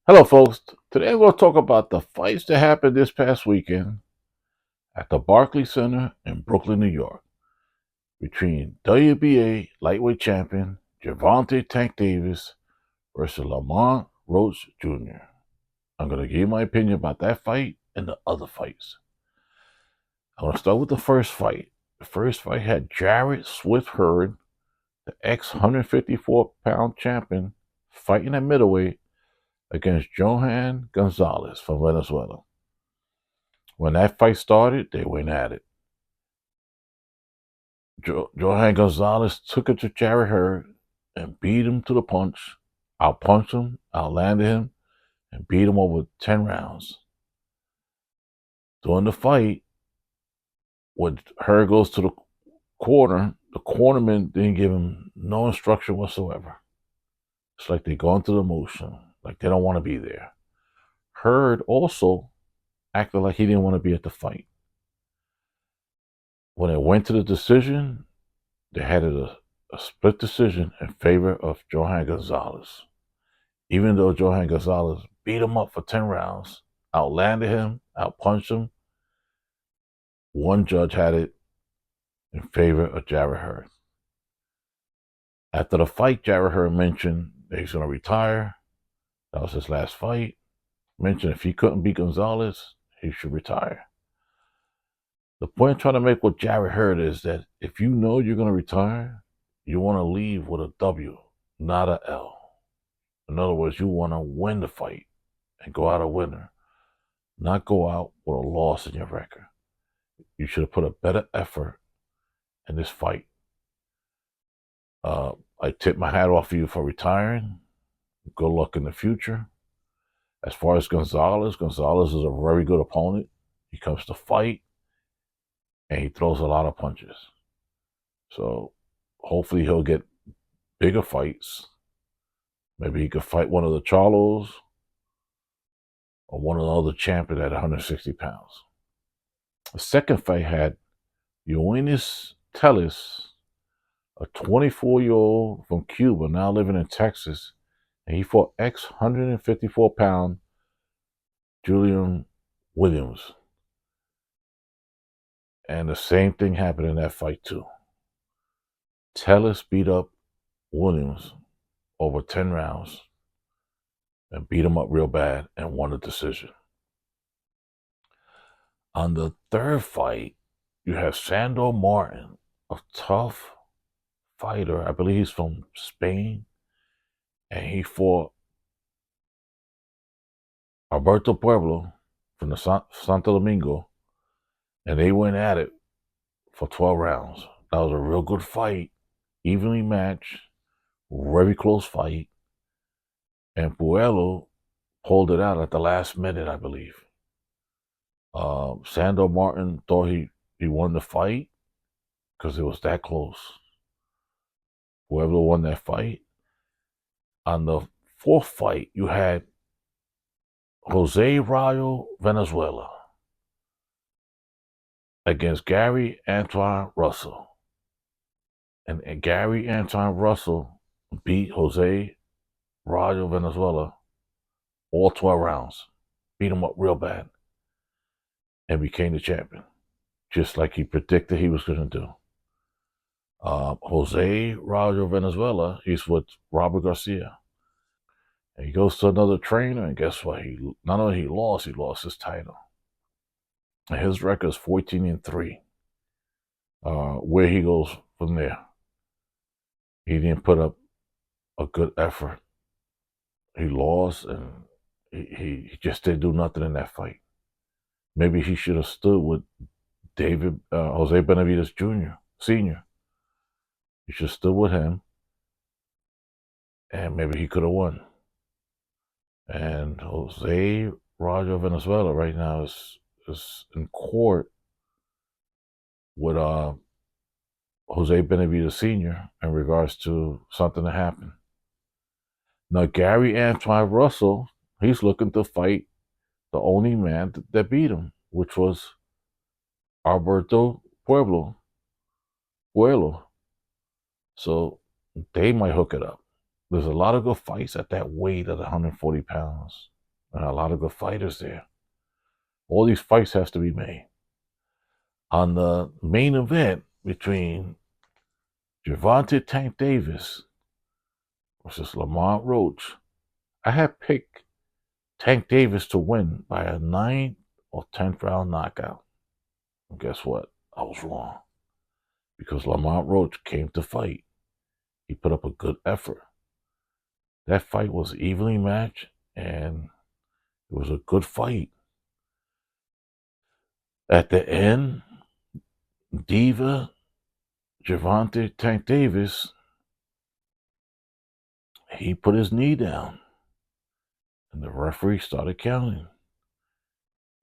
Hello, folks. Today we're going to talk about the fights that happened this past weekend at the Barclays Center in Brooklyn, New York, between WBA lightweight champion Gervonta Tank Davis versus Lamont Roach Jr. I'm going to give you my opinion about that fight and the other fights. I'm going to start with the first fight. The first fight had Jared Swift Hurd, the ex 154-pound champion, fighting at middleweight against Johan Gonzalez from Venezuela. When that fight started, they went at it. Johan Gonzalez took it to Jared Hurd and beat him to the punch. Outpunched him, outlanded him, and beat him over 10 rounds. During the fight, when Hurd goes to the corner, the cornerman didn't give him no instruction whatsoever. It's like they go into the motion, like they don't want to be there. Hurd also acted like he didn't want to be at the fight. When it went to the decision, they had a split decision in favor of Johan Gonzalez. Even though Johan Gonzalez beat him up for 10 rounds, outlanded him, outpunched him, one judge had it in favor of Jared Hurd. After the fight, Jared Hurd mentioned that he's going to retire. That was his last fight. Mentioned if he couldn't beat Gonzalez, he should retire. The point I'm trying to make with Jared Hurd is that if you know you're going to retire, you want to leave with a W, not a L. In other words, you want to win the fight and go out a winner, not go out with a loss in your record. You should have put a better effort in this fight. I tip my hat off for you for retiring. Good luck in the future. As far as Gonzalez is a very good opponent. He comes to fight, and he throws a lot of punches. So hopefully he'll get bigger fights. Maybe he could fight one of the Charlos or one of the other champions at 160 pounds. The second fight had Yoenis Tellis, a 24-year-old from Cuba, now living in Texas, and he fought ex 154-pound Julian Williams. And the same thing happened in that fight too. Tellis beat up Williams over 10 rounds and beat him up real bad and won the decision. On the third fight, you have Sandor Martin, a tough fighter. I believe he's from Spain. And he fought Alberto Pueblo from the Santo Domingo. And they went at it for 12 rounds. That was a real good fight, evenly matched, very close fight. And Pueblo pulled it out at the last minute, I believe. Sandor Martin thought he won the fight because it was that close. Pueblo won that fight. On the fourth fight, you had Jose Rayo Venezuela against Gary Antoine Russell. And Gary Antoine Russell beat Jose Rayo Venezuela all 12 rounds. Beat him up real bad. And became the champion. Just like he predicted he was going to do. Jose Rayo Venezuela, he's with Robert Garcia. And he goes to another trainer, and guess what? Not only he lost his title. And his record is 14-3. Where he goes from there. He didn't put up a good effort. He lost, and he just didn't do nothing in that fight. Maybe he should have stood with Jose Benavidez Jr., Sr. He should have stood with him, and maybe he could have won. And Jose Rayo Venezuela right now is in court with Jose Benavidez Sr. in regards to something that happened. Now, Gary Antoine Russell, he's looking to fight the only man that beat him, which was Alberto Pueblo. So they might hook it up. There's a lot of good fights at that weight of 140 pounds. and a lot of good fighters there. All these fights has to be made. On the main event between Gervonta Tank Davis versus Lamont Roach, I had picked Tank Davis to win by a 9th or 10th round knockout. And guess what? I was wrong. Because Lamont Roach came to fight. He put up a good effort. That fight was evenly matched, and it was a good fight. At the end, Diva Gervonta Tank Davis, he put his knee down, and the referee started counting.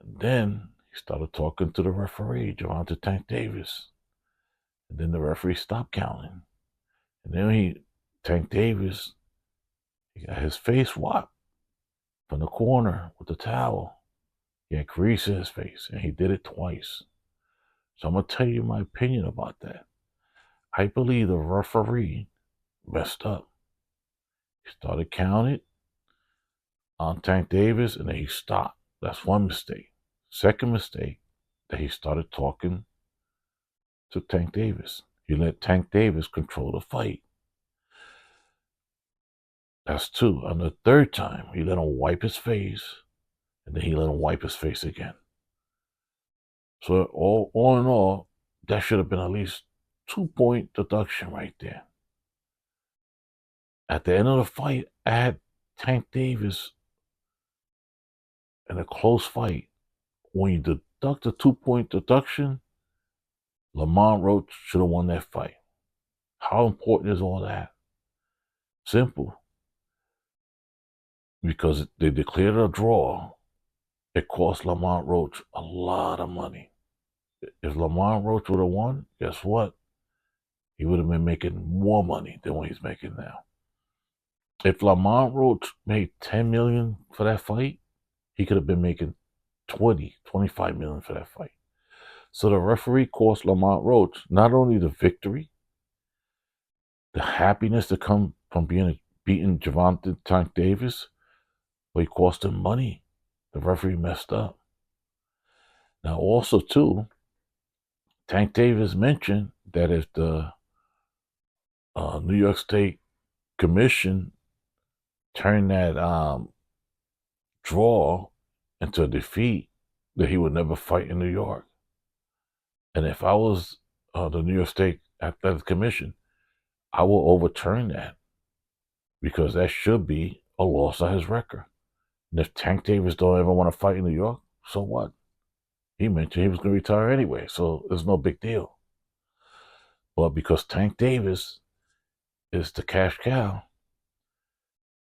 And then he started talking to the referee, Gervonta Tank Davis. And then the referee stopped counting. And then Tank Davis, he got his face wiped from the corner with the towel. He had grease in his face, and he did it twice. So I'm going to tell you my opinion about that. I believe the referee messed up. He started counting on Tank Davis, and then he stopped. That's one mistake. Second mistake, that he started talking to Tank Davis. He let Tank Davis control the fight. That's two. On the third time, he let him wipe his face, and then he let him wipe his face again. So all in all, that should have been at least 2-point deduction right there. At the end of the fight, I had Tank Davis in a close fight. When you deduct the 2-point deduction, Lamont Roach should have won that fight. How important is all that? Simple. Because they declared a draw, it cost Lamont Roach a lot of money. If Lamont Roach would have won, guess what? He would have been making more money than what he's making now. If Lamont Roach made $10 million for that fight, he could have been making $25 million for that fight. So the referee cost Lamont Roach not only the victory, the happiness that come from beating Gervonta Tank Davis, but he cost him money. The referee messed up. Now also too, Tank Davis mentioned that if the New York State Commission turned that draw into a defeat, that he would never fight in New York. And if I was the New York State Athletic Commission, I will overturn that, because that should be a loss of his record. And if Tank Davis don't ever want to fight in New York, so what? He mentioned he was going to retire anyway, so there's no big deal. But because Tank Davis is the cash cow,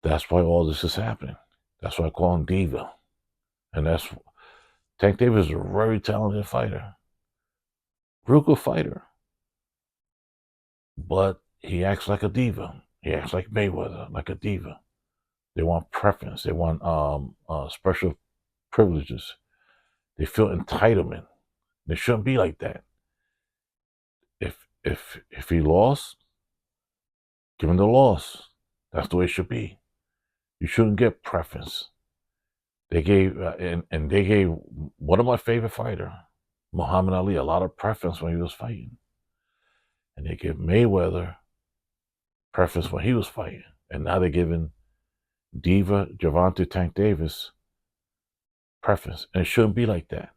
that's why all this is happening. That's why I call him Diva. And Tank Davis is a very talented fighter. Real good fighter. But he acts like a diva. He acts like Mayweather, like a diva. They want preference. They want special privileges. They feel entitlement. They shouldn't be like that. If he lost, give him the loss. That's the way it should be. You shouldn't get preference. They gave and they gave one of my favorite fighter, Muhammad Ali, a lot of preference when he was fighting, and they gave Mayweather preference when he was fighting, and now they're giving Diva Gervonta Tank Davis preference, and it shouldn't be like that.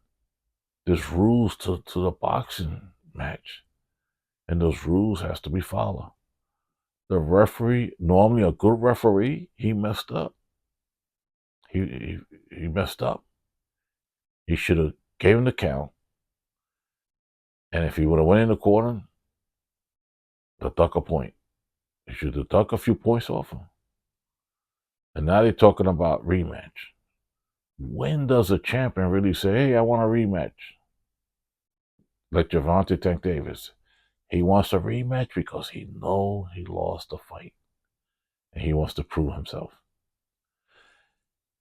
There's rules to the boxing match, and those rules has to be followed. The referee, normally a good referee, he messed up. He messed up. He should have gave him the count, and if he would have went in the corner, deduct a point. He should deduct a few points off him. And now they're talking about rematch. When does a champion really say, hey, I want a rematch? Like Gervonta Tank Davis. He wants a rematch because he knows he lost the fight. And he wants to prove himself.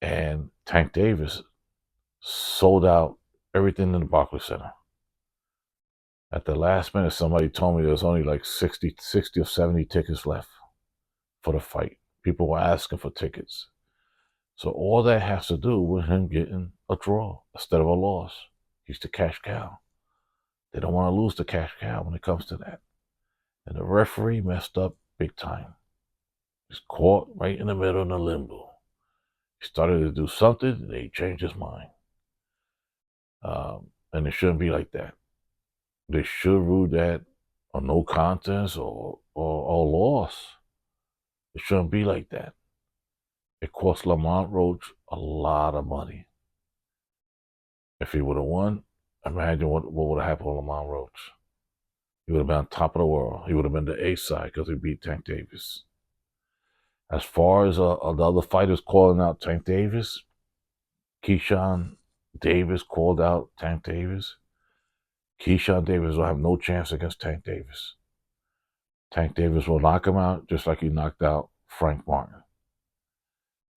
And Tank Davis sold out everything in the Barclays Center. At the last minute, somebody told me there's only like 60 or 70 tickets left for the fight. People were asking for tickets. So all that has to do with him getting a draw instead of a loss. He's the cash cow. They don't want to lose the cash cow when it comes to that. And the referee messed up big time. He's caught right in the middle in the limbo. He started to do something, and he changed his mind. And it shouldn't be like that. They should rule that a no contest or loss. It shouldn't be like that. It cost Lamont Roach a lot of money. If he would have won, imagine what would have happened with Lamont Roach. He would have been on top of the world. He would have been the A side because he beat Tank Davis. As far as the other fighters calling out Tank Davis, Keyshawn Davis called out Tank Davis. Keyshawn Davis will have no chance against Tank Davis. Tank Davis will knock him out just like he knocked out Frank Martin.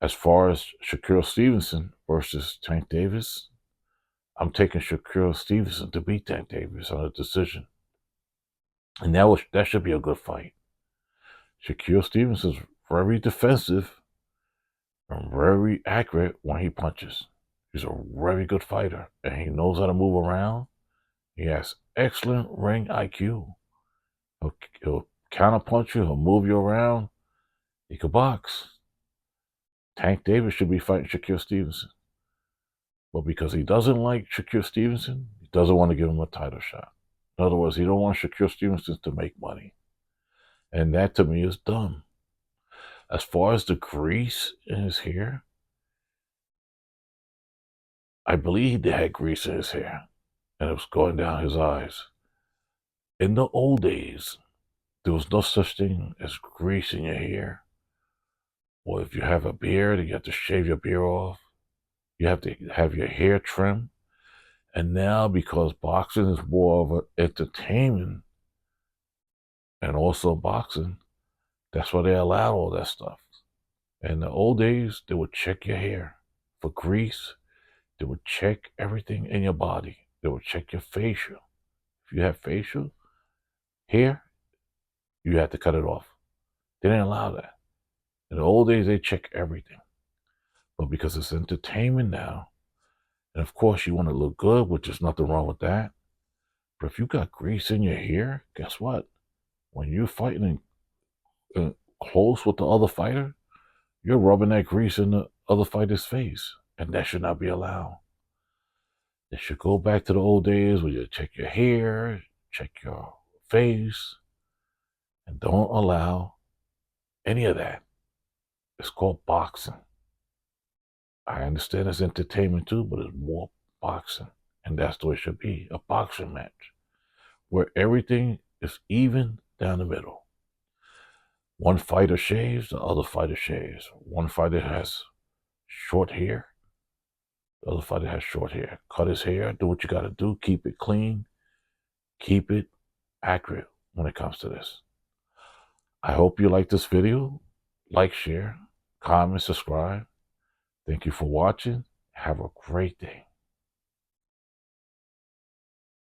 As far as Shakur Stevenson versus Tank Davis, I'm taking Shakur Stevenson to beat Tank Davis on a decision. And that should be a good fight. Shakur Stevenson's very defensive and very accurate when he punches. He's a very good fighter, and he knows how to move around. He has excellent ring IQ. He'll counterpunch you. He'll move you around. He could box. Tank Davis should be fighting Shakur Stevenson. But because he doesn't like Shakur Stevenson, he doesn't want to give him a title shot. In other words, he don't want Shakur Stevenson to make money. And that, to me, is dumb. As far as the grease in his hair, I believe they had grease in his hair, and it was going down his eyes. In the old days, there was no such thing as grease in your hair. Or if you have a beard, you have to shave your beard off. You have to have your hair trimmed. And now, because boxing is more of an entertainment, and also boxing, that's why they allowed all that stuff. In the old days, they would check your hair for grease. They would check everything in your body. They would check your facial. If you have facial hair, you had to cut it off. They didn't allow that. In the old days, they check everything. But because it's entertainment now, and of course you want to look good, which is nothing wrong with that. But if you got grease in your hair, guess what? When you're fighting close with the other fighter, you're rubbing that grease in the other fighter's face. And that should not be allowed. They should go back to the old days where you check your hair, check your face, and don't allow any of that. It's called boxing. I understand it's entertainment too, but it's more boxing. And that's the way it should be, a boxing match, where everything is even down the middle. One fighter shaves, the other fighter shaves. One fighter has short hair, the other fighter has short hair. Cut his hair, do what you gotta do, keep it clean, keep it accurate when it comes to this. I hope you like this video. Like, share, comment, subscribe. Thank you for watching. Have a great day.